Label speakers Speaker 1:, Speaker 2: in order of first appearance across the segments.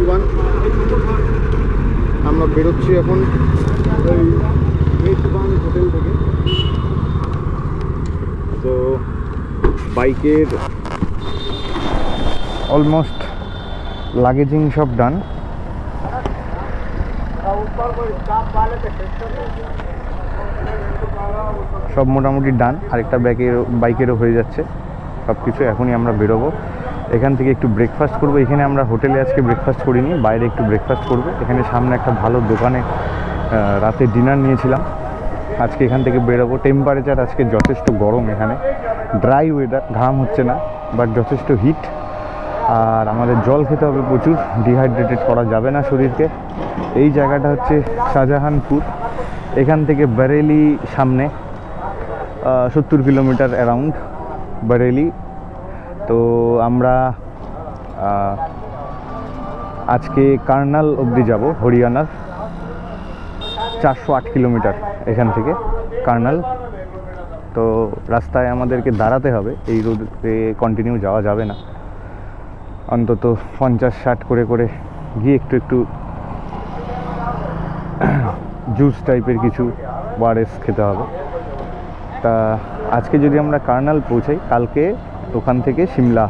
Speaker 1: মেজবান। আমরা বেরোচ্ছি এখন ওই মেজবান হোটেল থেকে। তো বাইকের অলমোস্ট লাগেজিং সব ডান। সব মোটামুটি ডান, আরেকটা বাইকেরও হয়ে যাচ্ছে সব কিছু। এখনই আমরা বেরোবো এখান থেকে। একটু ব্রেকফাস্ট করবো এখানে। আমরা হোটেলে আজকে ব্রেকফাস্ট করিনি, বাইরে একটু ব্রেকফাস্ট করবো এখানে। সামনে একটা ভালো দোকানে রাতে ডিনার নিয়েছিলাম। আজকে এখান থেকে বেরোবো। টেম্পারেচার আজকে যথেষ্ট গরম এখানে, ড্রাই ওয়েদার, ঘাম হচ্ছে না, বাট যথেষ্ট হিট। আর আমাদের জল খেতে হবে প্রচুর, ডিহাইড্রেটেড করা যাবে না শরীরকে। এই জায়গাটা হচ্ছে শাহজাহানপুর। এখান থেকে বরেলি সামনে 70 কিলোমিটার অ্যারাউন্ড বরেলি। তো আমরা আজকে কার্নাল অবধি যাব, হরিয়ানার 408 কিলোমিটার এখান থেকে কার্নাল। তো রাস্তায় আমাদেরকে দাঁড়াতে হবে, এই রোডে কন্টিনিউ যাওয়া যাবে না। অন্তত 50-60 করে করে গিয়ে একটু একটু জুস টাইপের কিছু ওয়ারেস খেতে হবে। তা আজকে যদি আমরা কার্নাল পৌঁছাই, কালকে ওখান থেকে সিমলা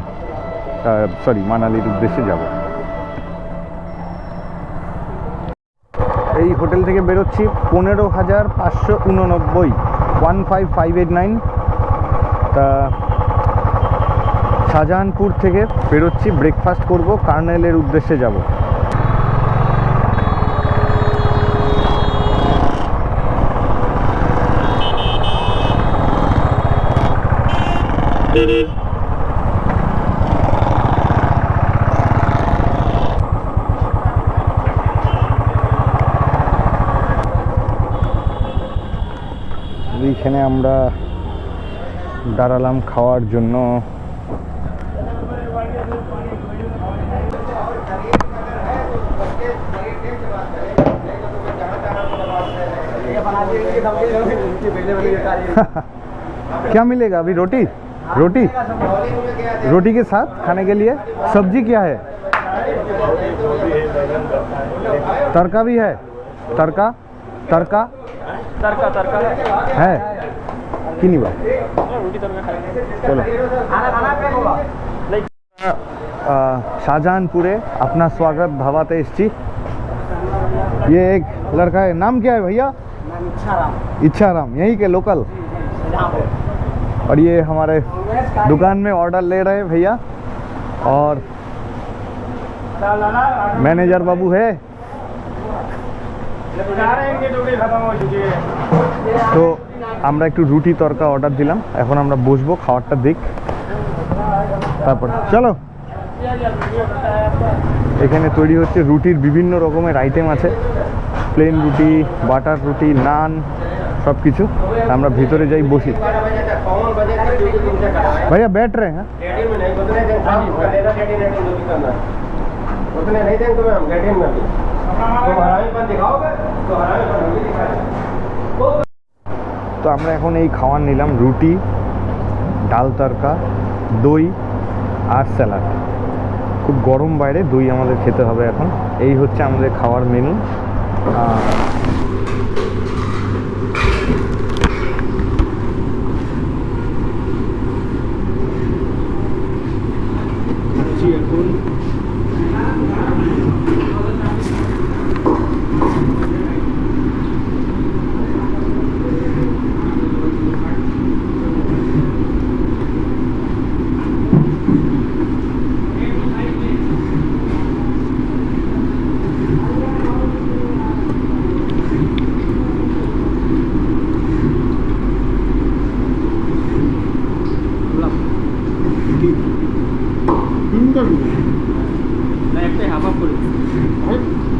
Speaker 1: মানালির উদ্দেশ্যে যাব। এই হোটেল থেকে বেরোচ্ছি 15,589, 15589। তা শাহজাহানপুর থেকে বেরোচ্ছি, ব্রেকফাস্ট করব, কার্নালের উদ্দেশ্যে যাব। এইখানে আমরা দাঁড়ালাম খাওয়ার জন্য। क्या मिलेगा अभी? रोटी रोटी रोटी के साथ खाने के लिए सब्जी क्या है? तड़का भी है? तड़का तड़का तड़का तड़का है कि नहीं बा? चलो शाहजहानपुरे अपना स्वागत भावाते एसची। ये एक लड़का है, नाम क्या है भैया? इच्छाराम, यहीं के लोकल। और ये हमारे दुकान में ऑर्डर ले रहे हैं भैया, और मैनेजर बाबू है। তো আমরা একটু রুটি তরকা অর্ডার দিলাম। এখন আমরা বসবো, খাবারটা দেখ, তারপর চলো। এখানে তৈরি হচ্ছে রুটির বিভিন্ন রকমের আইটেম আছে, প্লেন রুটি, বাটার রুটি, নান, সব কিছু। আমরা ভিতরে যাই, বসি। भैया बैठ रहे हैं? তো আমরা এখন এই খাবার নিলাম, রুটি, ডাল তরকা, দই আর স্যালাড। খুব গরম বাইরে, দই আমাদের খেতে হবে এখন। এই হচ্ছে আমাদের খাওয়ার মেনু।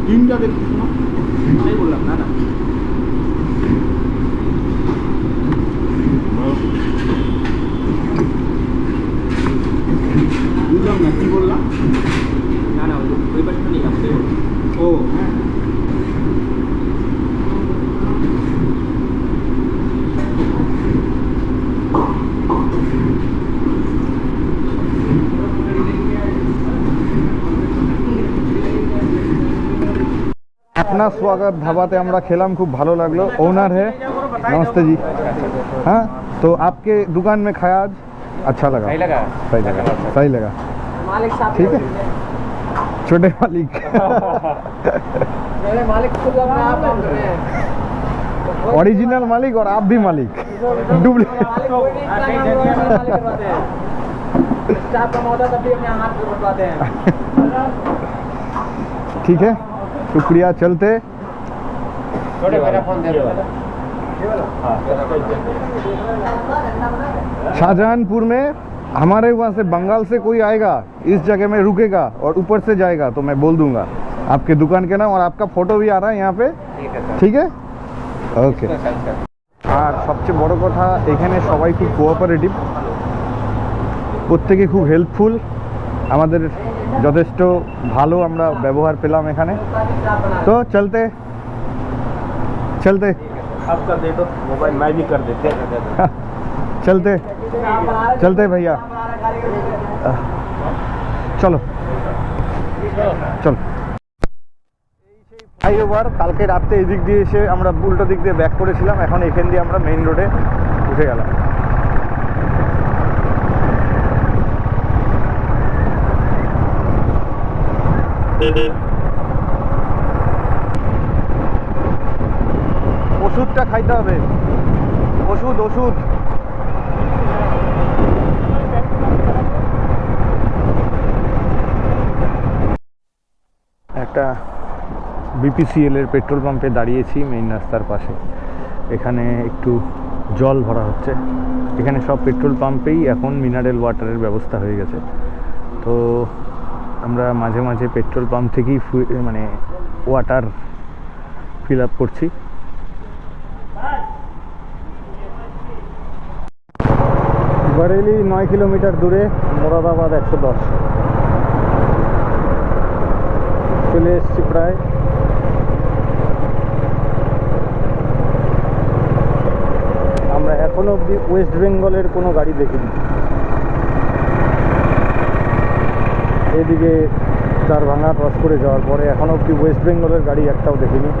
Speaker 2: তিনটা দেখছিস না? সেই বললাম না না বুঝলাম না কি বললাম। না না ওই পাশটা নিলাম। ও হ্যাঁ
Speaker 1: अपना स्वागत ধাবাতে আমরা খেলাম, খুব ভালো লাগলো। ओनर है, नमस्ते जी। हाँ, तो आपके दुकान में खाया आज, अच्छा लगा?
Speaker 2: सही लगा?
Speaker 1: सही लगा, सही लगा।
Speaker 2: मालिक साहब
Speaker 1: ठीक है, छोटे मालिक।
Speaker 2: मेरे मालिक खुद अपने आप काम कर रहे हैं।
Speaker 1: ओरिजिनल मालिक और आप भी मालिक, डुप्लीकेट।
Speaker 2: मालिक कोई नहीं, इतना काम रोज मालिक करवाते हैं। स्टाफ कम होता तब भी अपने हाथ से बनवाते हैं।
Speaker 1: ठीक है, शुक्रिया। चलते
Speaker 2: छोटे मेरा फोन दे दो।
Speaker 1: शाहजहानपुर में हमारे वहाँ से बंगाल से कोई आएगा, इस जगह में रुकेगा और ऊपर से जाएगा तो मैं बोल दूंगा आपके दुकान के नाम, और आपका फोटो भी आ रहा है यहाँ पे। ঠিক আছে, ওকে। আর সবচেয়ে বড় কথা, এখানে সবাই খুব কোঅপারেটিভ, প্রত্যেকে খুব হেল্পফুল, আমাদের যথেষ্ট ভালো আমরা ব্যবহার পেলাম এখানে। তো চলতে চলতে
Speaker 2: आपका दे दो मोबाइल, मैं भी कर देते हैं।
Speaker 1: চলতে চলতে ভাইয়া, চলো চলো। ফ্লাইওভার, কালকে রাতে এই দিক দিয়ে এসে আমরা উল্টো দিক দিয়ে ব্যাক করেছিলাম, এখন এখান দিয়ে আমরা মেইন রোডে উঠে গেলাম। ওষুধটা খাইতে হবে, ওষুধ ওষুধ। একটা বিপিসিএল এর পেট্রোল পাম্পে দাঁড়িয়েছি মেইন রাস্তার পাশে। এখানে একটু জল ভরা হচ্ছে। এখানে সব পেট্রোল পাম্পেই এখন মিনারেল ওয়াটারের ব্যবস্থা হয়ে গেছে। তো আমরা মাঝে মাঝে পেট্রোল পাম্প থেকেই মানে ওয়াটার ফিল আপ করছি। बरेली 9 किलोमीटर दूरे, मुरादाबाद 110। চলে এসেছি প্রায়। আমরা এখনো অবধি ওয়েস্ট বেঙ্গলের কোনো গাড়ি দেখিনি। এদিকে দারভাঙ্গা ক্রস করে যাওয়ার পরে এখনো অবধি ওয়েস্ট বেঙ্গলের গাড়ি একটাও দেখিনি।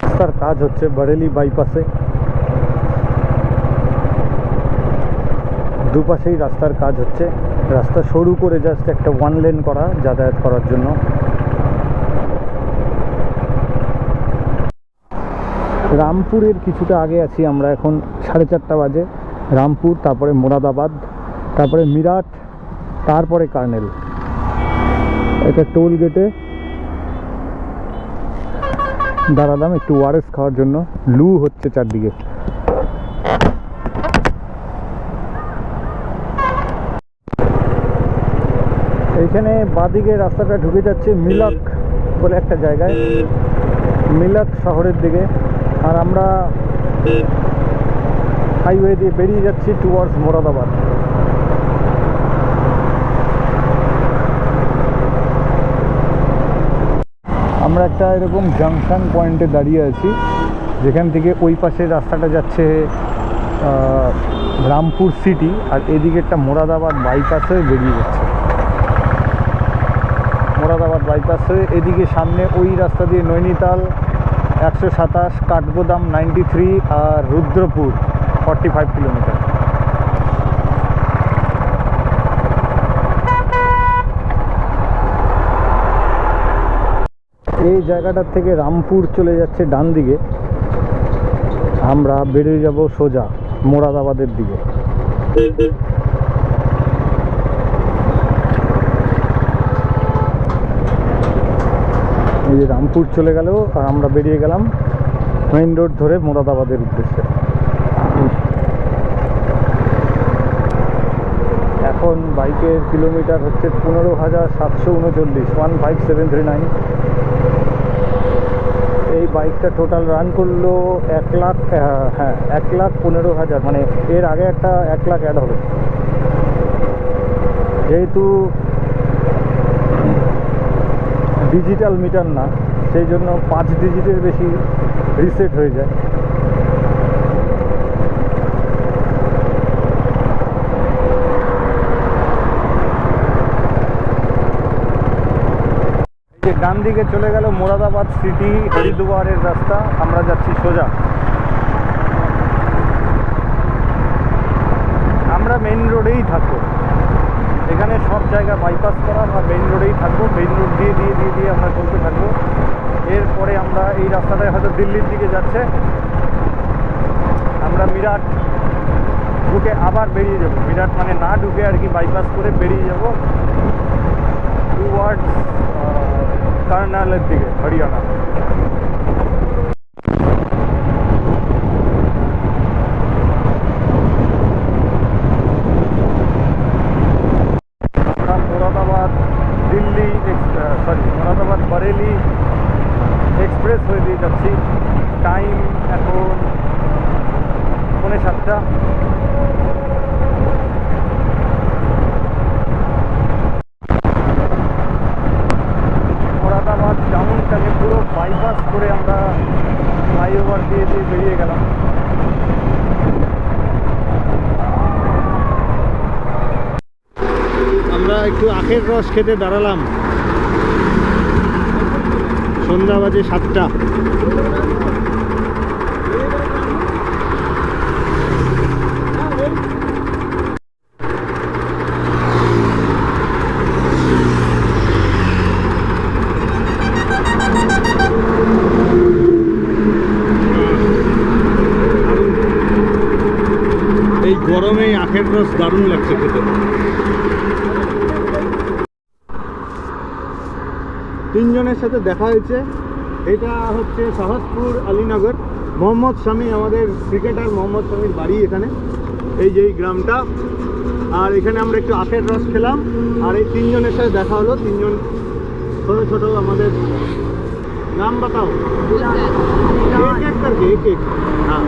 Speaker 1: রাস্তার কাজ হচ্ছে বরেলি বাইপাসে, দুপাশেই রাস্তার কাজ হচ্ছে। রাস্তা সরু করে জাস্ট একটা 1 লেন করা যাতায়াত করার জন্য। রামপুরের কিছুটা আগে আছি আমরা, এখন 4:30 বাজে। রামপুর, তারপরে মোরাদাবাদ, তারপরে মিরাট, তারপরে কার্নেল। এটা টোল গেটে দাঁড়ালাম একটু ওয়ারেস খাওয়ার জন্য। লু হচ্ছে চারদিকে। এইখানে বাঁদিকে রাস্তাটা ঢুকে যাচ্ছে মিলাক বলে একটা জায়গায়, মিলাক শহরের দিকে। আর আমরা হাইওয়ে দিয়ে বেরিয়ে যাচ্ছি টুয়ার্ডস মোরাদাবাদ। আমরা একটা এরকম জাংশন পয়েন্টে দাঁড়িয়ে আছি, যেখান থেকে ওই পাশের রাস্তাটা যাচ্ছে রামপুর সিটি, আর এদিকে একটা মোরাদাবাদ বাইপাসে বেরিয়ে যাচ্ছে। মোরাদাবাদ বাইপাস হয়ে এদিকে সামনে ওই রাস্তা দিয়ে নৈনিতাল 127, কাঠগোদাম 93 আর রুদ্রপুর 45 কিলোমিটার। এই জায়গাটার থেকে রামপুর চলে যাচ্ছে ডান দিকে, আমরা বেরিয়ে যাব সোজা মোরাদাবাদের দিকে। এই যে রামপুর চলে গেল আর আমরা বেরিয়ে গেলাম মেইন রোড ধরে মোরাদাবাদের উদ্দেশ্যে। এখন বাইকের কিলোমিটার হচ্ছে 15,739, 15739। এই বাইকটা টোটাল রান করলো 1 লাখ, হ্যাঁ 1,15,000, মানে এর আগে একটা 1 লাখ অ্যাড হবে। যেহেতু ডিজিটাল মিটার না, সেই জন্য 5 ডিজিটের বেশি রিসেট হয়ে যায়। ডান দিকে চলে গেল মোরাদাবাদ সিটি হরিদ্বারের রাস্তা, আমরা যাচ্ছি সোজা। আমরা মেইন রোডেই থাকবো, এখানে সব জায়গা বাইপাস করা, আমরা মেইন রোডেই থাকবো। মেইন রোড দিয়ে দিয়ে দিয়ে দিয়ে আমরা চলতে থাকবো। এরপরে আমরা এই রাস্তাটায় হয়তো দিল্লির দিকে যাচ্ছে, আমরা মিরাট ঢুকে আবার বেরিয়ে যাব। মিরাট মানে না ঢুকে আর কি, বাইপাস করে বেরিয়ে যাব টুয়ার্ডস কার্নালের দিকে, হরিয়ানা। আমরা মোরাদাবাদ দিল্লি মোরাদাবাদ বরেলি এক্সপ্রেস হয়ে দিয়ে যাচ্ছি। টাইম এখন 7:45। মোরাদাবাদ টাউনটাকে পুরো বাইপাস করে আমরা ফ্লাইওভার দিয়ে দিয়ে বেরিয়ে গেলাম। আমরা একটু আখের রস খেতে দাঁড়ালাম। সন্ধ্যা বাজে 7টা। এই গরমে আখের রস দারুণ লাগছে খেতে। তিনজনের সাথে দেখা হয়েছে। এটা হচ্ছে সাহাজপুর আলীনগর। মোহাম্মদ শামি, আমাদের ক্রিকেটার মোহাম্মদ শামির বাড়ি এখানে, এই যে এই গ্রামটা। আর এখানে আমরা একটু আখের রস খেলাম। আর এই তিনজনের সাথে দেখা হলো। তিনজন ছোটো ছোটো, আমাদের नाम बताओ। एक एक करके एक एक। हाँ,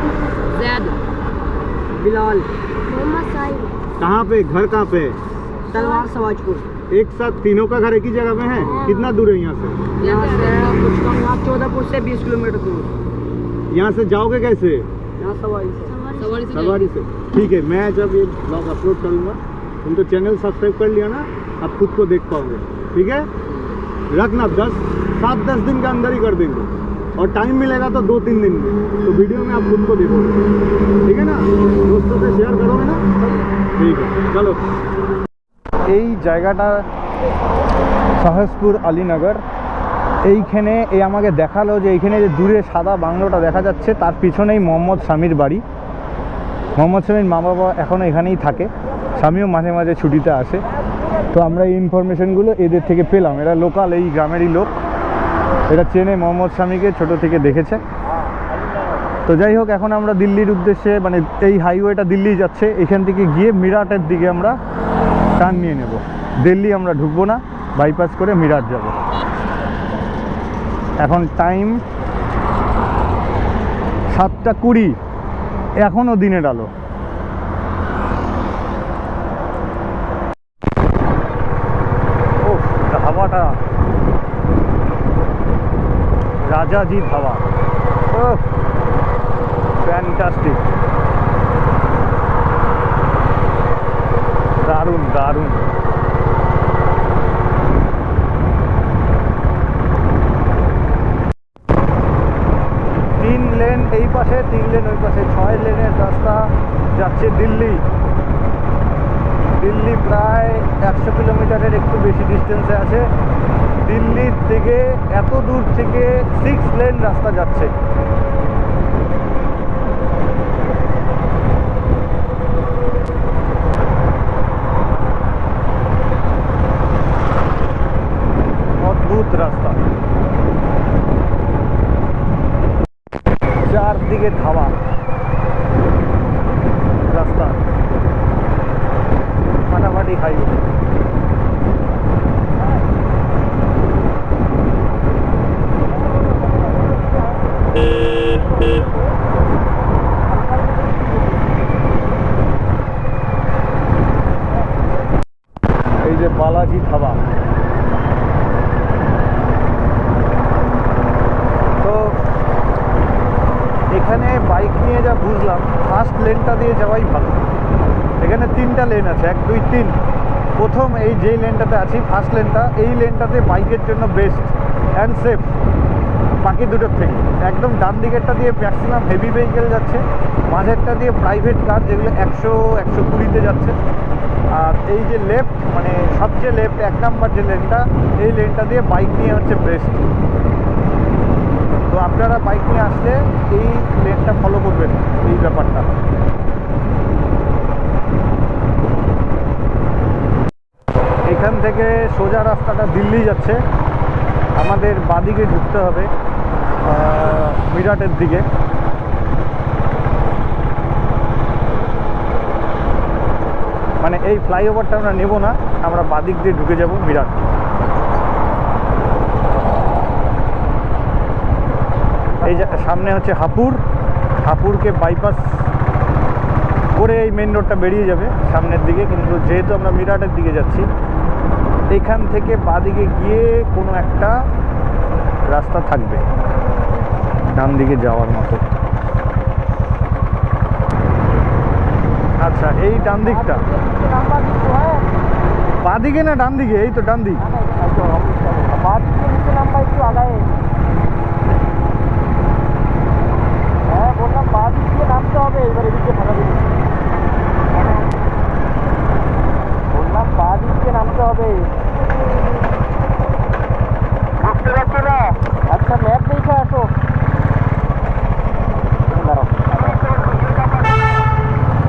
Speaker 3: जैद, बिलाल,
Speaker 4: मोहम्मद साहिब,
Speaker 1: कहाँ पे, घर कहाँ पे?
Speaker 3: तलवार सवाजपुर।
Speaker 1: एक साथ तीनों का घर एक ही जगह में है? कितना दूर है यहाँ से?
Speaker 3: यहाँ से कुछ कम, यहाँ 14 से 20 किलोमीटर दूर।
Speaker 1: यहाँ से जाओगे कैसे?
Speaker 3: यहाँ सवारी से।
Speaker 1: सवारी से। ठीक है, मैं जब ये ब्लॉग अपलोड करूँगा, तुम तो चैनल सब्सक्राइब कर लिया ना, आप खुद को देख पाओगे। ठीक है, रखना 7-10 दिन के अंदर ही कर देंगे, और टाइम मिलेगा तो 2-3 दिन में। तो वीडियो में आप खुद को देखोगे, ठीक है ना? दोस्तों से शेयर करोगे ना? ठीक है, चलो। এই জায়গাটা সাহাজপুর আলীনগর। এইখানে আমাকে দেখালো যে এইখানে যে দূরে সাদা বাংলোটা দেখা যাচ্ছে, তার পিছনেই মোহাম্মদ শামির বাড়ি। মোহাম্মদ শামির মা বাবা এখনও এখানেই থাকে, স্বামীও মাঝে মাঝে ছুটিতে আসে। তো আমরা এই ইনফরমেশনগুলো এদের থেকে পেলাম। এরা লোকাল, এই গ্রামেরই লোক। এরা চেনে মোহাম্মদ শামিকে, ছোটো থেকে দেখেছে। তো যাই হোক, এখন আমরা দিল্লির উদ্দেশ্যে, মানে এই হাইওয়েটা দিল্লি যাচ্ছে, এখান থেকে গিয়ে মিরাটের দিকে আমরা টার্ন নিয়ে নেব। দিল্লি আমরা ঢুকবো না, বাইপাস করে মিরাট যাব। এখন টাইম 7:20, এখনও দিনের আলো। ও ধাবাটা, রাজাজি ধাবা, ও ফ্যান্টাস্টিক, দারুণ দারুণ। 3 লেন এই পাশে, 3 লেন ওই পাশে, 6 লেনের রাস্তা যাচ্ছে দিল্লি। দিল্লি প্রায় 100 কিলোমিটারের একটু বেশি ডিস্টেন্সে আছে। দিল্লির থেকে এত দূর থেকে 6 লেন রাস্তা যাচ্ছে। অদ্ভুত রাস্তা, চারদিকে ধাবা রাস্তা, ফাটাফাটি হাইওয়ে। এই যে বালাজি ধাবা। তো এখানে বাইক নিয়ে যা বুঝলাম, ফার্স্ট লেনটা দিয়ে যাওয়াই ভালো। এখানে 3টা লেন আছে, 1, 2, 3। প্রথম এই যেই লেনটাতে আছি, ফার্স্ট লেনটা, এই লেনটাতে বাইকের জন্য বেস্ট। অ্যান্ড সেফ বাকি দুটোর থেকে। একদম ডান দিকেরটা দিয়ে ম্যাক্সিমাম হেভি ভেহিকেল যাচ্ছে, মাঝেরটা দিয়ে প্রাইভেট কার যেগুলো 100-120-তে যাচ্ছে, আর এই যে লেফট মানে সবচেয়ে লেফট 1 নাম্বার যে লেনটা, এই লেনটা দিয়ে বাইক নিয়ে হচ্ছে বেস্ট। তো আপনারা বাইক নিয়ে আসলে এই লেনটা ফলো করবেন, এই ব্যাপারটা। এখান থেকে সোজা রাস্তাটা দিল্লি যাচ্ছে, আমাদের বাদিকে ঢুকতে হবে মিরাটের দিকে। মানে এই ফ্লাইওভারটা আমরা নেব না, আমরা বাদিক দিয়ে ঢুকে যাব মিরাট। এই যে সামনে হচ্ছে হাপুরকে বাইপাস করে এই মেন রোডটা বেরিয়ে যাবে সামনের দিকে। কিন্তু যেহেতু আমরা মিরাটের দিকে যাচ্ছি, এখান থেকে বাদিকে গিয়ে কোনো একটা রাস্তা থাকবে ডান দিকে যাওয়ার মতো। আচ্ছা, এই ডান দিকটা বাদিকে না ডান দিকে? এই তো ডান দিক।
Speaker 2: হ্যাঁ বললাম বাঁ দিক দিয়ে নামতে হবে, এবার এদিকে ফাঁকা দিন। বললাম বাঁ দিক দিয়ে নামতে হবে। বুঝতে পারছো না? আচ্ছা ম্যাপ দেখে আসো। দাঁড়াও।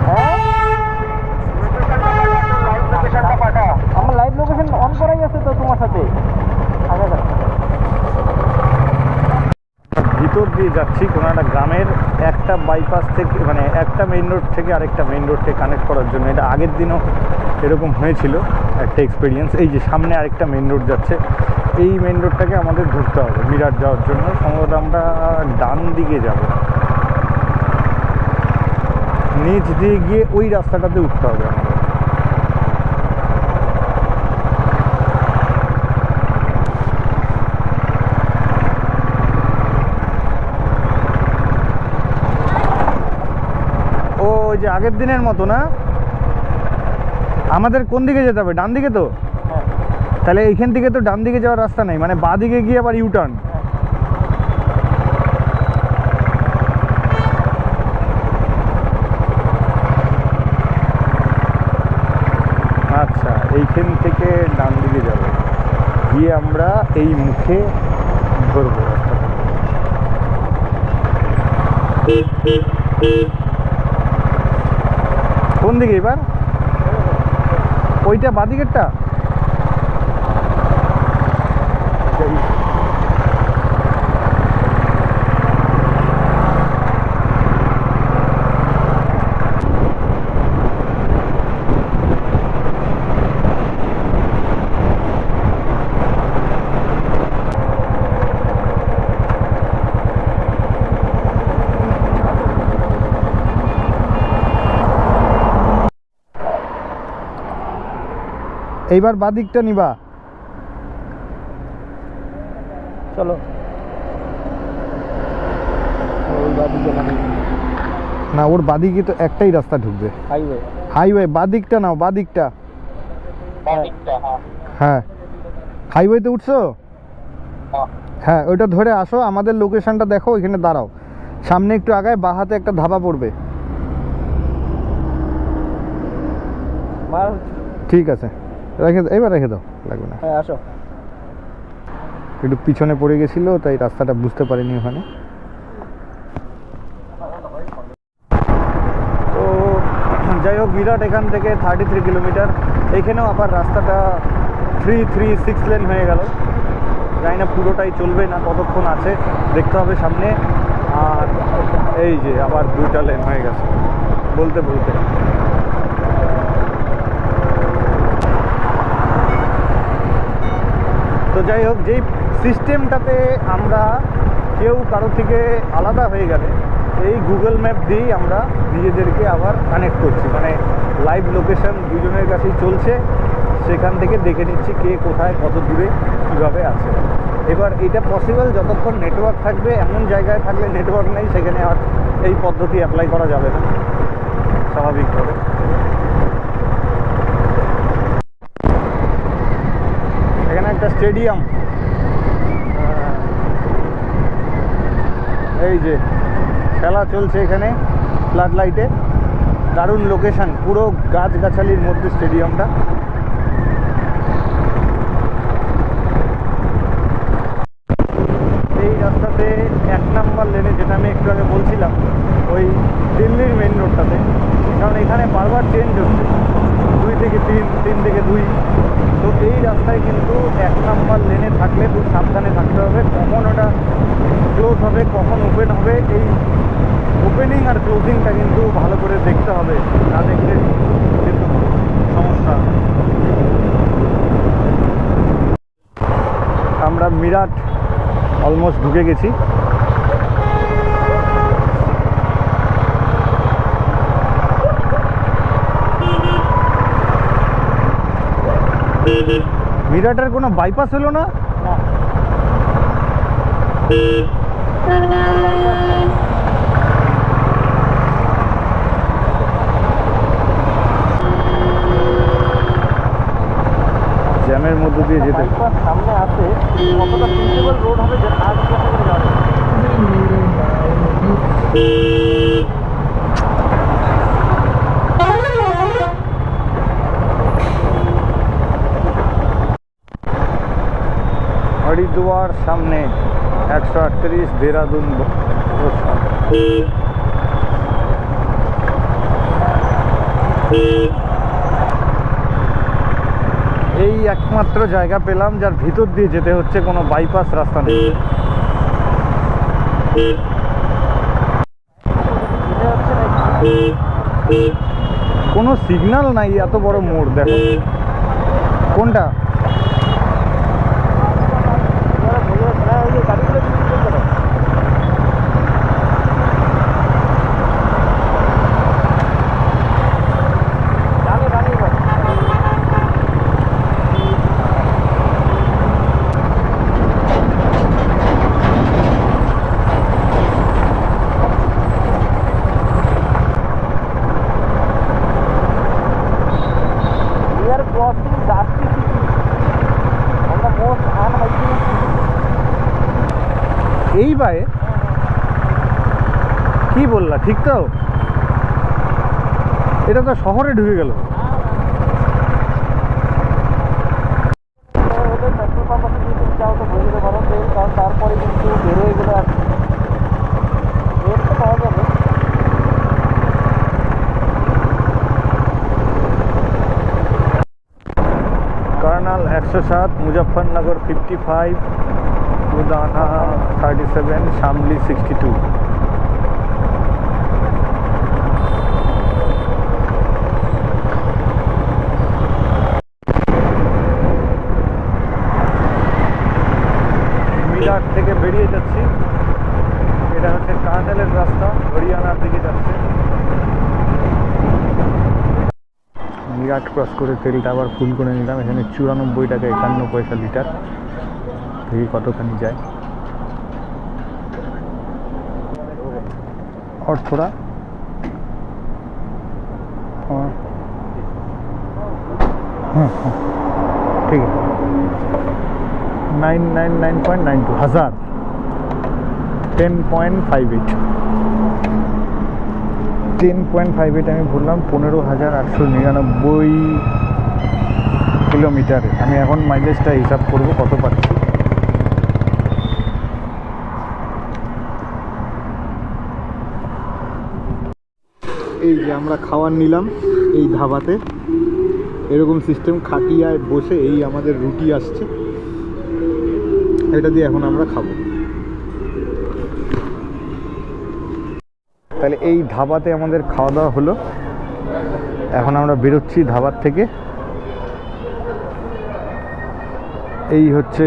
Speaker 2: হ্যাঁ আমার লাইভ লোকেশন অন করাই আছে তো তোমার সাথে। আগে যাও।
Speaker 1: ভিতর দিয়ে যাচ্ছি কোনো একটা গ্রামের, একটা বাইপাস থেকে মানে একটা মেইন রোড থেকে আরেকটা মেইন রোডকে কানেক্ট করার জন্য। এটা আগের দিনও এরকম হয়েছিল একটা এক্সপিরিয়েন্স। এই যে সামনে আরেকটা মেইন রোড যাচ্ছে, এই মেইন রোডটাকে আমাদের ধরতে হবে মিরাট যাওয়ার জন্য। সম্ভবত আমরা ডান দিকে যাব, নিচ দিয়ে গিয়ে ওই রাস্তাটাতে উঠতে হবে আমাদের। ওই যে আগের দিনের মতো না? আমাদের কোন দিকে যেতে হবে? ডান দিকে তো? তাহলে এইখান থেকে তো ডান দিকে যাওয়ার রাস্তা নেই, মানে বাঁ দিকে গিয়ে আবার ইউটার্ন। আচ্ছা, এইখান থেকে ডান দিকে যাব, গিয়ে আমরা এই মুখে ধরবো রাস্তাটা। কোন দিকে এবার? ওইটা বাদিকেরটা? এইবার বাদিকটা নিবা?
Speaker 2: চলো ওই বাদিকে
Speaker 1: না, ওর বাদিকে তো একটাই রাস্তা ঢুকবে, হাইওয়ে। বাদিকটা নাও, বাদিকটা। হ্যাঁ, হাইওয়েতে উঠছো? হ্যাঁ, ওইটা ধরে আসো, আমাদের লোকেশনটা দেখো, ওইখানে দাঁড়াও। সামনে একটু আগায় বাঁ হাতে একটা ধাবা পড়বে। ঠিক আছে, এবার রেখে দাও, লাগবে না।
Speaker 2: হ্যাঁ আসো।
Speaker 1: একটু পিছনে পড়ে গেছিল, তাই রাস্তাটা বুঝতে পারিনি ওখানে। তো যাই হোক, মিরাট এখান থেকে 33 কিলোমিটার। এখানেও আবার রাস্তাটা 3-6 লেন হয়ে গেল। জানি না পুরোটাই চলবে না, কতক্ষণ আছে দেখতে হবে সামনে। আর এই যে আবার 2টা লেন হয়ে গেছে বলতে বলতে। তো যাই হোক, যেই সিস্টেমটাতে আমরা কেউ কারো থেকে আলাদা হয়ে গেলে এই গুগল ম্যাপ দিয়েই আমরা নিজেদেরকে আবার কানেক্ট করছি, মানে লাইভ লোকেশন দুজনের কাছেই চলছে, সেখান থেকে দেখে নিচ্ছি কে কোথায় কত দূরে কীভাবে আছে। এবার এটা পসিবল যতক্ষণ নেটওয়ার্ক থাকবে। এমন জায়গায় থাকলে নেটওয়ার্ক নেই, সেখানে আর এই পদ্ধতি অ্যাপ্লাই করা যাবে না স্বাভাবিকভাবে। এখানে একটা স্টেডিয়াম এই যে খেলা চলছে এখানে ফ্লাড লাইটে, দারুণ লোকেশন, পুরো গাছগাছালির মধ্যে স্টেডিয়ামটা। এই রাস্তাতে 1 নাম্বার লেনে, যেটা আমি একটু আগে বলছিলাম, ওই দিল্লির মেন রোডটাতে, কারণ এখানে বারবার চেঞ্জ হচ্ছে, 2 থেকে 3, 3 থেকে 2। তো এই রাস্তায় কিন্তু 1 নাম্বার লেনে থাকলে খুব সাবধানে থাকতে হবে, কখন ওটা ক্লোজ হবে, কখন ওপেন হবে, এই ওপেনিং আর ক্লোজিংটা কিন্তু ভালো করে দেখতে হবে, না দেখলে কিন্তু সমস্যা। আমরা মিরাট অলমোস্ট ঢুকে গেছি। মিরাটের কোনো বাইপাস হলো না? জ্যামের মধ্য দিয়ে যেতে সামনে আছে, কতটা প্রিন্সিপাল রোড হবে যে আজ হরিদ্বার সামনে 138, দেরাদুন এই একমাত্র জায়গা পেলাম যার ভিতর দিয়ে যেতে হচ্ছে, কোনো বাইপাস রাস্তা নেই। কোনো সিগন্যাল নাই, এত বড় মোড় দেখো। কোনটা? এই বায়ে কি বললা, ঠিক তো? এটা তো শহরে ঢুকে গেল। তারপরে কিন্তু বেরোয় গেলে আর পাওয়া যাবে। कर्नल 107, मुजफ्फरनगर 55, लुधियाना 37, शामली 62। মিরাট থেকে বেরিয়ে যাচ্ছি, এটা হচ্ছে কার্নেলের রাস্তা, হরিয়ানার দিকে যাচ্ছে। মিরাট ক্রস করে তেলটা আবার ফুল করে নিলাম। এখানে 94 টাকা 51 পয়সা লিটার। দেখি কতখানি যায়। और थोड़ा हाँ ठीक है 999.92 हज़ार 10.58 আমি বললাম 15,899 কিলোমিটার। আমি এখন মাইলেজটা হিসাব করব কত পাচ্ছি। এই যে আমরা খাবার নিলাম এই ধাবাতে, এরকম সিস্টেম, খাটিয়ায় বসে এই আমাদের রুটি আসছে, এটা দিয়ে এখন আমরা খাবো। তাহলে এই ধাবাতে আমাদের খাওয়া দাওয়া হলো। এখন আমরা বেরোচ্ছি ধাবার থেকে। এই হচ্ছে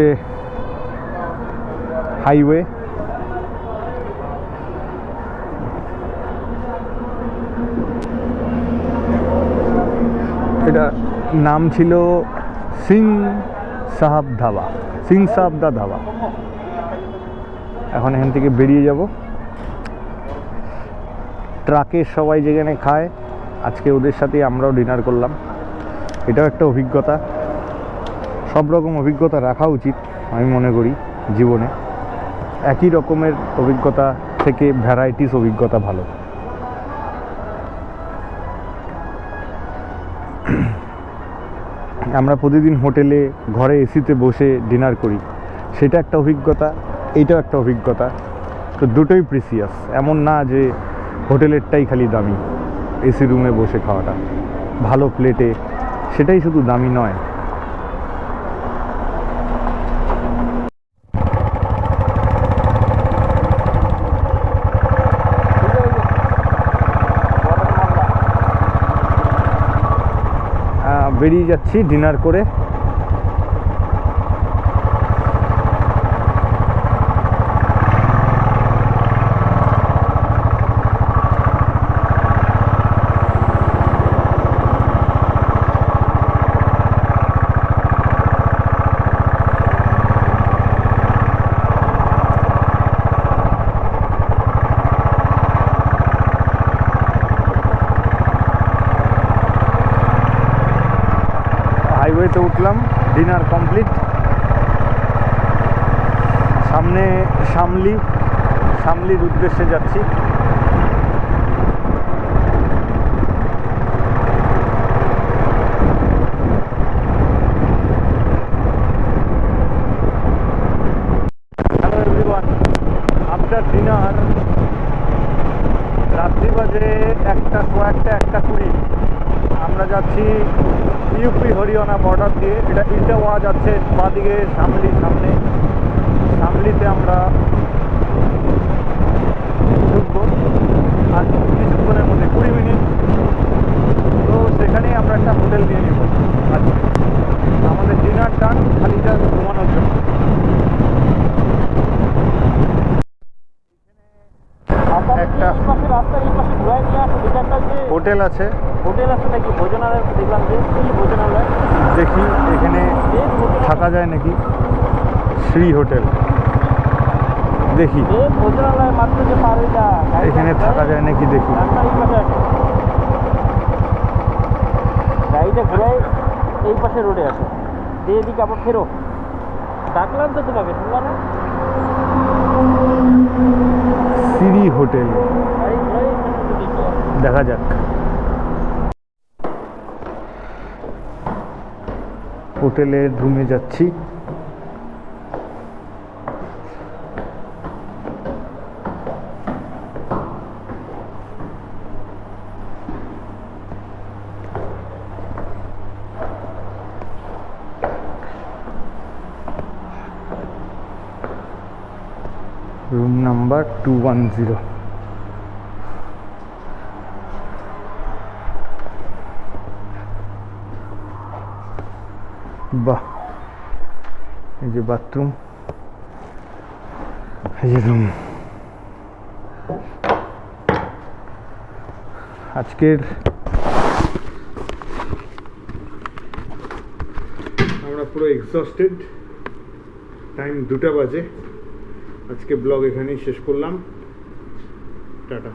Speaker 1: হাইওয়ে। এটা নাম ছিল সিং সাহাব ধাবা, সিং সাহাব দা ধাবা। এখন এখান থেকে বেরিয়ে যাব। ট্রাকে সবাই যেখানে খায়, আজকে ওদের সাথেই আমরাও ডিনার করলাম। এটাও একটা অভিজ্ঞতা, সব রকম অভিজ্ঞতা রাখা উচিত আমি মনে করি জীবনে। একই রকমের অভিজ্ঞতা থেকে ভ্যারাইটিস অভিজ্ঞতা ভালো। আমরা প্রতিদিন হোটেলে ঘরে এসিতে বসে ডিনার করি, সেটা একটা অভিজ্ঞতা, এইটাও একটা অভিজ্ঞতা। তো দুটোই প্রিসিয়াস, এমন না যে হোটেলেরটাই খালি দামি, এসি রুমে বসে খাওয়াটা ভালো প্লেটে সেটাই শুধু দামি নয়। বেরিয়ে যাচ্ছি ডিনার করে। হাইওয়েতে উঠলাম, ডিনার কমপ্লিট। সামনে শামলির উদ্দেশ্যে যাচ্ছি। হ্যালো এভরিওয়ান, আফটার ডিনার রাত্রি বাজে 1:20। আমরা যাচ্ছি ইউপি হরিয়ানা বর্ডার দিয়ে। এটা ইটাওয়া যাচ্ছে বাদিকে, শামলিতে আমরা ঢুকবো আর কিছুক্ষণের মধ্যে 20 মিনিট। তো সেখানেই আমরা একটা হোটেল নিয়ে নেব। আচ্ছা, আমাদের ডিনার ডান, খালি যা ঘুমানোর জন্য। একটা হোটেল আছে,
Speaker 2: নাকি ভোজনালয় দেখলাম, যে ভোজনালয়
Speaker 1: দেখি এখানে থাকা যায় নাকি। শ্রী হোটেল, দেখি
Speaker 2: ভোজনালয় মাত্র যে পার হয়ে যা,
Speaker 1: এখানে থাকা যায় নাকি দেখি।
Speaker 2: গাড়িটা ঘুরাই এই পাশে রোডে আসে, এদিকে আবার ফেরো। ডাকলাম তো তোমাকে, শুনলাম না।
Speaker 1: শ্রী হোটেল, দেখা যাক। হোটেলের রুমে যাচ্ছি। Room number 210। বাহ, এই যে বাথরুম, এই যে রুম। আজকের আমরা পুরো এক্সস্টেড, টাইম 2টা বাজে। আজকে ব্লগ এখানেই শেষ করলাম, টাটা।